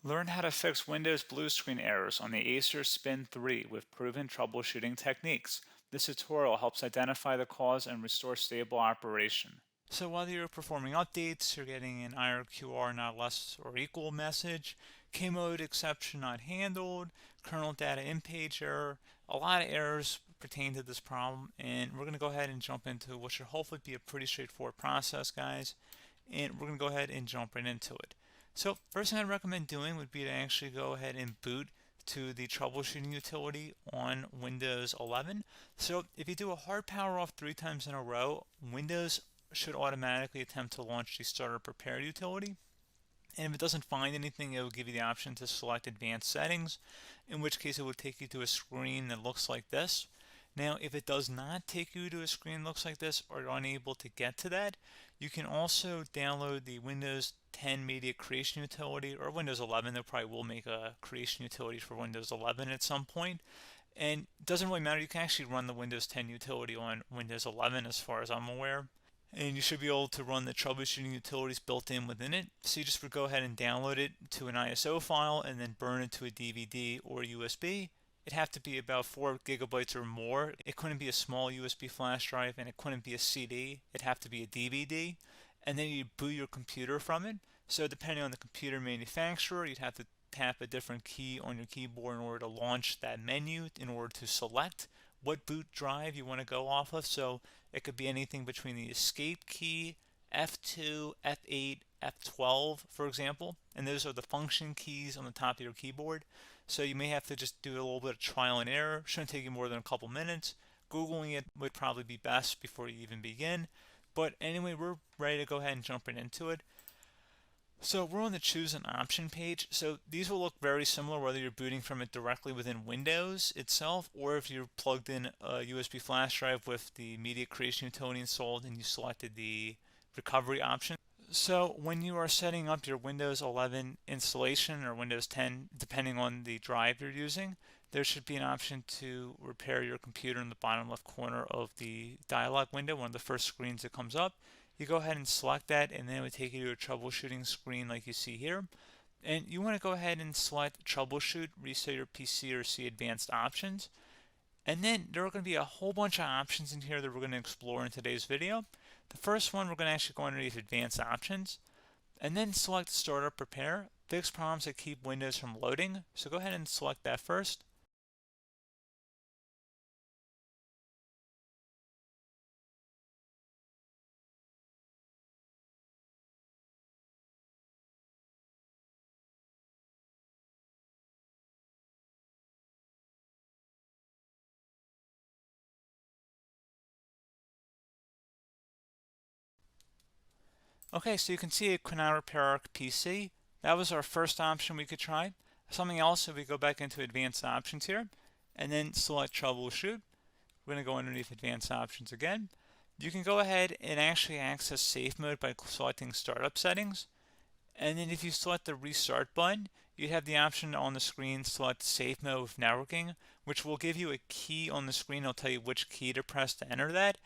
Learn how to fix Windows blue screen errors on the Acer Spin 3 with proven troubleshooting techniques. This tutorial helps identify the cause and restore stable operation. So while you're performing updates, you're getting an IRQR not less or equal message, K-mode exception not handled, kernel data in page error. A lot of errors pertain to this problem, and we're going to go ahead and jump into what should hopefully be a pretty straightforward process, guys. And we're going to go ahead and jump right into it. So first thing I'd recommend doing would be to actually go ahead and boot to the troubleshooting utility on Windows 11. So if you do a hard power off 3 times in a row, Windows should automatically attempt to launch the starter prepared utility. And if it doesn't find anything, it will give you the option to select advanced settings, in which case it will take you to a screen that looks like this. Now, if it does not take you to a screen that looks like this, or you're unable to get to that, you can also download the Windows 10 Media Creation Utility, or Windows 11. They probably will make a creation utility for Windows 11 at some point. And it doesn't really matter. You can actually run the Windows 10 utility on Windows 11 as far as I'm aware. And you should be able to run the troubleshooting utilities built in within it. So you just would go ahead and download it to an ISO file and then burn it to a DVD or USB. It'd have to be about 4 gigabytes or more. It couldn't be a small USB flash drive, and it couldn't be a CD. It'd have to be a DVD. And then you boot your computer from it. So depending on the computer manufacturer, you'd have to tap a different key on your keyboard in order to launch that menu, in order to select what boot drive you want to go off of. So it could be anything between the escape key, F2, F8, F12, for example. And those are the function keys on the top of your keyboard. So you may have to just do a little bit of trial and error. Shouldn't take you more than a couple minutes. Googling it would probably be best before you even begin. But anyway, we're ready to go ahead and jump right into it. So we're on the choose an option page. So these will look very similar whether you're booting from it directly within Windows itself, or if you're plugged in a USB flash drive with the media creation utility installed and you selected the recovery option. So when you are setting up your Windows 11 installation or Windows 10, depending on the drive you're using, there should be an option to repair your computer in the bottom left corner of the dialog window, one of the first screens that comes up. You go ahead and select that, and then it would take you to a troubleshooting screen like you see here. And you want to go ahead and select troubleshoot, reset your PC, or see advanced options. And then there are going to be a whole bunch of options in here that we're going to explore in today's video. The first one, we're going to actually go underneath advanced options and then select startup prepare, fix problems that keep Windows from loading. So go ahead and select that first. Okay, so you can see it could now repair our PC. That was our first option we could try. Something else, if we go back into advanced options here and then select troubleshoot, we're going to go underneath advanced options again. You can go ahead and actually access safe mode by selecting startup settings. And then if you select the restart button, you have the option on the screen select safe mode with networking, which will give you a key on the screen. It'll tell you which key to press to enter that.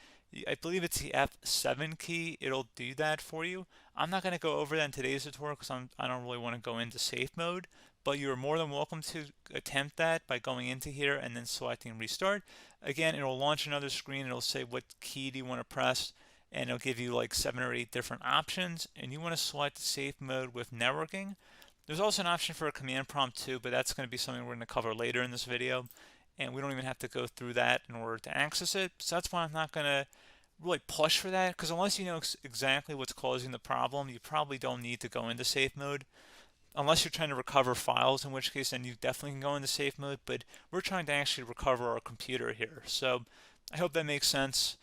I believe it's the F7 key. It'll do that for you. I'm not going to go over that in today's tutorial because I don't really want to go into safe mode, but you're more than welcome to attempt that by going into here and then selecting restart. Again, it'll launch another screen. It'll say what key do you want to press, and it'll give you like 7 or 8 different options, and you want to select safe mode with networking. There's also an option for a command prompt too, but that's going to be something we're going to cover later in this video, and we don't even have to go through that in order to access it. So that's why I'm not going to really push for that, because unless you know exactly what's causing the problem, you probably don't need to go into safe mode. Unless you're trying to recover files, in which case then you definitely can go into safe mode, but we're trying to actually recover our computer here. So I hope that makes sense.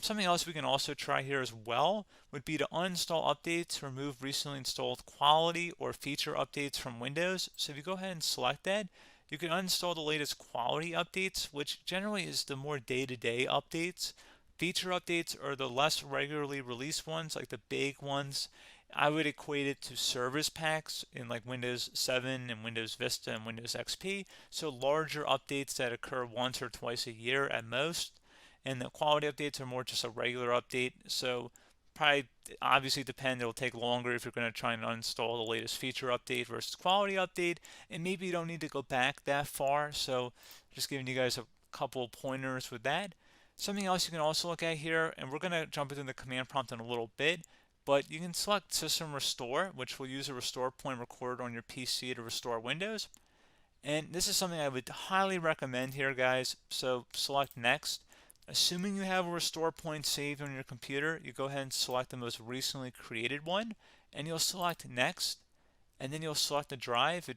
Something else we can also try here as well would be to uninstall updates, remove recently installed quality or feature updates from Windows. So if you go ahead and select that, you can uninstall the latest quality updates, which generally is the more day-to-day updates. Feature updates are the less regularly released ones, like the big ones. I would equate it to service packs in like Windows 7 and Windows Vista and Windows XP. So larger updates that occur once or twice a year at most. And the quality updates are more just a regular update. So probably obviously depend. It'll take longer if you're going to try and uninstall the latest feature update versus quality update, and maybe you don't need to go back that far. So just giving you guys a couple pointers with that. Something else you can also look at here, and we're going to jump into the command prompt in a little bit, but you can select System Restore, which will use a restore point recorded on your PC to restore Windows. And this is something I would highly recommend here, guys. So select Next. Assuming you have a restore point saved on your computer, you go ahead and select the most recently created one, and you'll select Next, and then you'll select the drive. You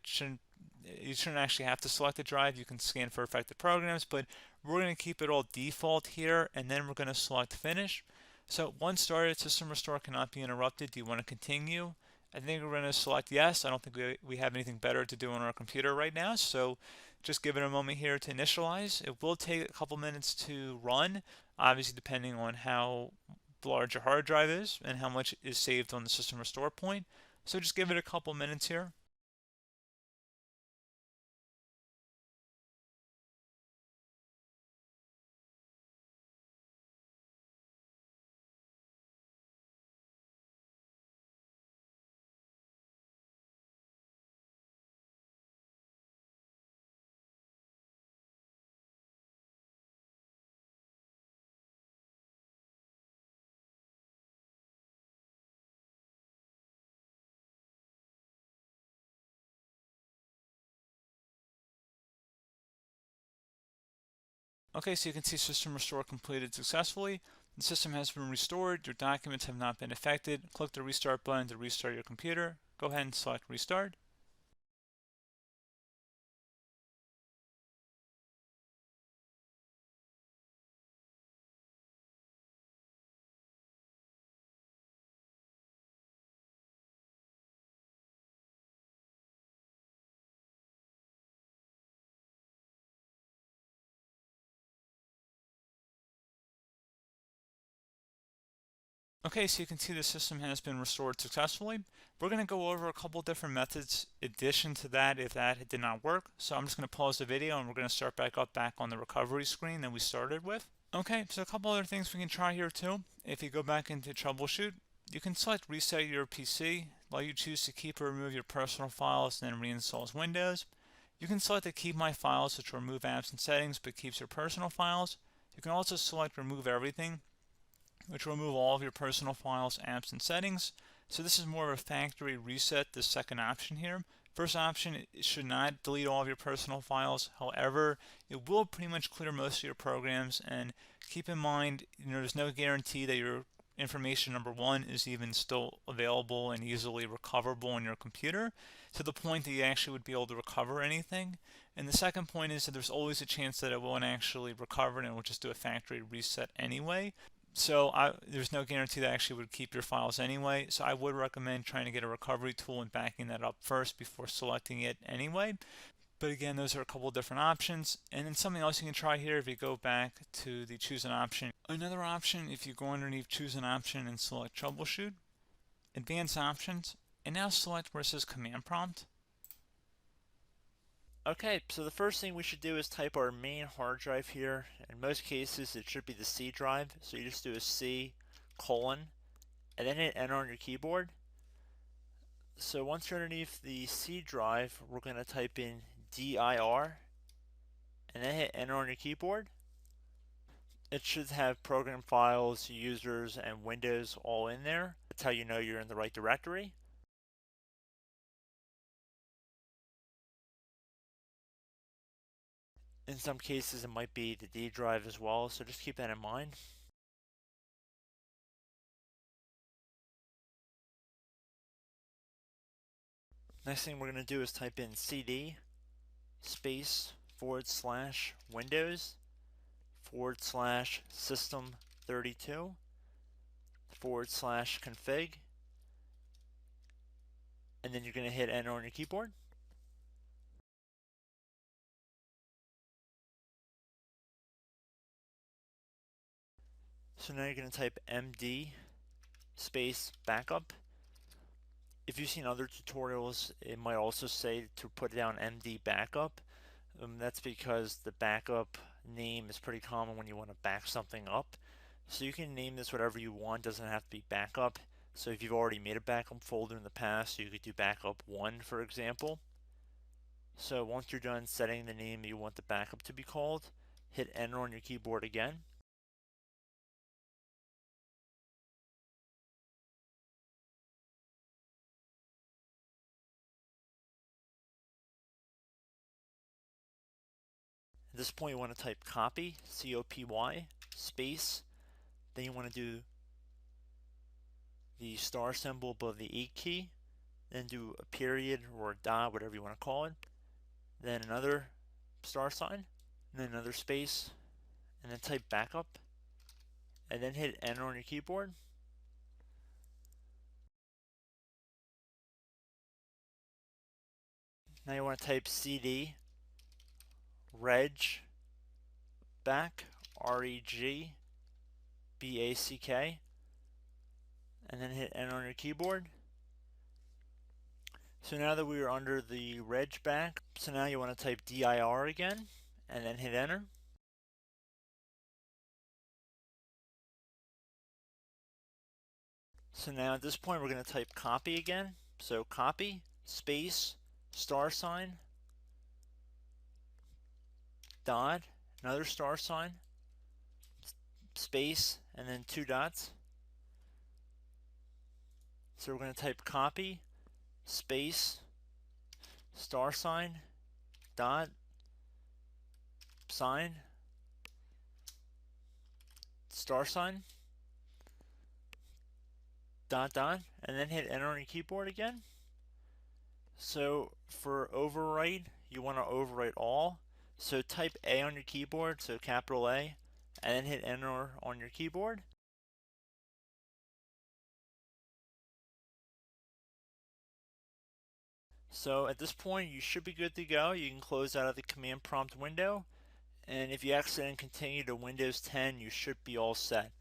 shouldn't actually have to select the drive. You can scan for affected programs, but we're going to keep it all default here, and then we're going to select Finish. So once started, System Restore cannot be interrupted. Do you want to continue? I think we're going to select yes. I don't think we have anything better to do on our computer right now, so just give it a moment here to initialize. It will take a couple minutes to run, obviously depending on how large your hard drive is and how much is saved on the System Restore point. So just give it a couple minutes here. Okay, so you can see System Restore completed successfully. The system has been restored. Your documents have not been affected. Click the Restart button to restart your computer. Go ahead and select Restart. Okay, so you can see the system has been restored successfully. We're going to go over a couple different methods in addition to that if that did not work. So I'm just going to pause the video and we're going to start back on the recovery screen that we started with. Okay, so a couple other things we can try here too. If you go back into troubleshoot, you can select reset your PC, while you choose to keep or remove your personal files and then reinstalls Windows. You can select to keep my files, which will remove apps and settings but keeps your personal files. You can also select remove everything, which will remove all of your personal files, apps, and settings. So this is more of a factory reset, the second option here. First option, it should not delete all of your personal files. However, it will pretty much clear most of your programs. And keep in mind, there's no guarantee that your information, number one, is even still available and easily recoverable on your computer to the point that you actually would be able to recover anything. And the second point is that there's always a chance that it won't actually recover and it will just do a factory reset anyway. So there's no guarantee that actually would keep your files anyway. So I would recommend trying to get a recovery tool and backing that up first before selecting it anyway. But again, those are a couple of different options. And then something else you can try here if you go back to the choose an option. Another option, if you go underneath choose an option and select troubleshoot, advanced options, and now select where it says command prompt. Okay, so the first thing we should do is type our main hard drive here. In most cases, it should be the C drive. So you just do a C colon and then hit enter on your keyboard. So once you're underneath the C drive, we're going to type in dir and then hit enter on your keyboard. It should have program files, users, and Windows all in there. That's how you know you're in the right directory. In some cases, it might be the D drive as well, so just keep that in mind. Next thing we're going to do is type in cd space / Windows / system 32 / config, and then you're going to hit enter on your keyboard. So now you're going to type md space backup. If you've seen other tutorials, it might also say to put down md backup. That's because the backup name is pretty common when you want to back something up. So you can name this whatever you want, doesn't have to be backup. So if you've already made a backup folder in the past, you could do backup 1, for example. So once you're done setting the name you want the backup to be called, hit enter on your keyboard again. At this point you want to type copy, C-O-P-Y, space, then you want to do the star symbol above the 8 key, then do a period or a dot, whatever you want to call it, then another star sign, and then another space, and then type backup, and then hit enter on your keyboard. Now you want to type CD reg back, REGBACK, and then hit enter on your keyboard. So now that we are under the reg back, so now you want to type DIR again, and then hit enter. So now at this point we're going to type copy again. So copy, space, star sign, dot, another star sign, space, and then 2 dots. So we're going to type copy, space, star sign, dot, sign, star sign, dot, dot, and then hit enter on your keyboard again. So for overwrite, you want to overwrite all. So type A on your keyboard, so capital A, and then hit enter on your keyboard. So at this point you should be good to go. You can close out of the command prompt window, and if you accidentally continue to Windows 10 you should be all set.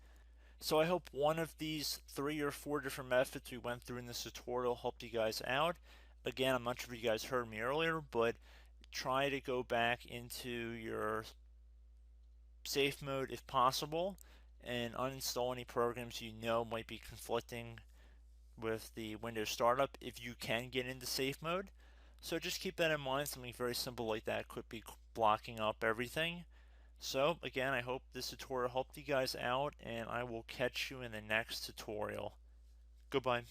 So I hope one of these 3 or 4 different methods we went through in this tutorial helped you guys out. Again, I'm not sure if you guys heard me earlier, but try to go back into your safe mode if possible and uninstall any programs you know might be conflicting with the Windows startup if you can get into safe mode. So just keep that in mind. Something very simple like that could be blocking up everything. So again, I hope this tutorial helped you guys out, and I will catch you in the next tutorial. Goodbye.